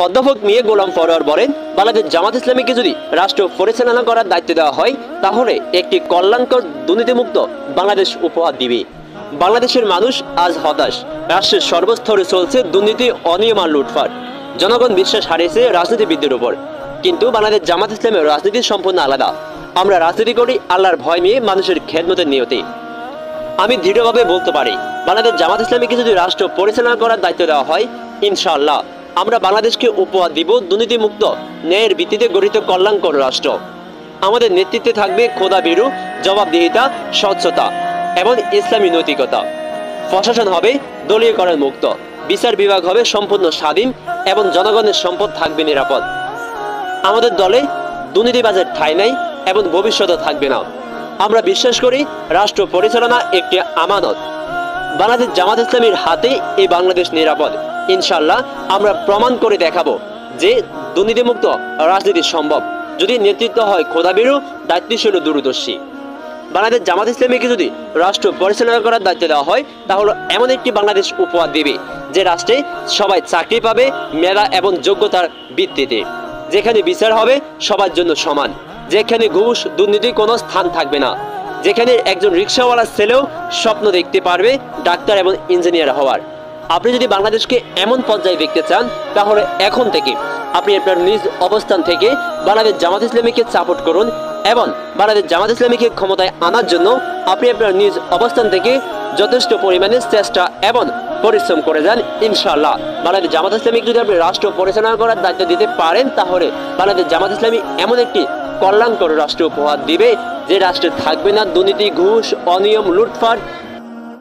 অধ্যাপক মিয়া গোলাম পরোয়ার বলেন, বাংলাদেশ জামাত ইসলামীকে যদি রাষ্ট্র পরিচালনা করার দায়িত্ব দেওয়া হয় তাহলে একটি কল্যাণকর দুর্নীতিমুক্ত বাংলাদেশ উপহার দিবে। বাংলাদেশের মানুষ আজ হতাশ। রাষ্ট্রের সর্বস্তরে চলছে দুর্নীতি, অনিয়ম আর লুটপাট। জনগণ বিশ্বাস হারিয়েছে রাজনীতিবিদদের উপর। কিন্তু বাংলাদেশ জামাত ইসলামের রাজনীতি সম্পূর্ণ আলাদা। আমরা রাজনীতি করি আল্লাহর ভয় নিয়ে, মানুষের খেদমতের নিয়তে। আমি দৃঢ়ভাবে বলতে পারি, বাংলাদেশ জামাত ইসলামীকে যদি রাষ্ট্র পরিচালনা করার দায়িত্ব দেওয়া হয়, ইনশাআল্লাহ আমরা বাংলাদেশকে উপহার দিব দুর্নীতিমুক্ত, ন্যায়ের ভিত্তিতে গঠিত কল্যাণকর রাষ্ট্র। আমাদের নেতৃত্বে থাকবে খোদাভীরু, জবাবদিহিতা, স্বচ্ছতা এবং ইসলামী নৈতিকতা। প্রশাসন হবে দলীয়করণ মুক্ত, বিচার বিভাগ হবে সম্পূর্ণ স্বাধীন এবং জনগণের সম্পদ থাকবে নিরাপদ। আমাদের দলে দুর্নীতিবাজের ঠাঁই নাই এবং ভবিষ্যতে থাকবে না। আমরা বিশ্বাস করি রাষ্ট্র পরিচালনা একটি আমানত। বাংলাদেশ জামাত ইসলামীর হাতে এই বাংলাদেশ নিরাপদ। ইনশাআল্লাহ আমরা প্রমাণ করে দেখাবো যে দুর্নীতিমুক্ত রাজনীতি সম্ভব, যদি নেতৃত্ব হয় খোদাভীরু, দায়িত্বশীল ও দূরদর্শী। বাংলাদেশ জামাত ইসলামীকে যদি রাষ্ট্র পরিচালনা করার দায়িত্ব দেওয়া হয় তাহলে এমন একটি বাংলাদেশ উপহার দেবে যে রাষ্ট্রে সবাই চাকরি পাবে মেধা এবং যোগ্যতার ভিত্তিতে, যেখানে বিচার হবে সবার জন্য সমান, যেখানে ঘুষ দুর্নীতি কোনো স্থান থাকবে না, যেখানে একজন রিকশাওয়ালার ছেলেও স্বপ্ন দেখতে পারবে ডাক্তার এবং ইঞ্জিনিয়ার হওয়ার। আপনি যদি বাংলাদেশকে এমন পর্যায়ে দেখতে চান তাহলে এখন থেকে আপনি আপনার নিজ অবস্থান থেকে বাংলাদেশ জামাত ইসলামীকে সাপোর্ট করুন এবং বাংলাদেশ জামাত ইসলামীকে ক্ষমতায় আনার জন্য আপনি আপনার নিজ অবস্থান থেকে যথেষ্ট পরিমাণে চেষ্টা এবং পরিশ্রম করে যান। ইনশাআল্লাহ বাংলাদেশ জামাত ইসলামীকে যদি আপনি রাষ্ট্র পরিচালনা করার দায়িত্ব দিতে পারেন তাহলে বাংলাদেশ জামাত ইসলামী এমন একটি কল্যাণকর রাষ্ট্র উপহার দিবে যে রাষ্ট্রে থাকবে না দুর্নীতি, ঘুষ, অনিয়ম, লুটপাট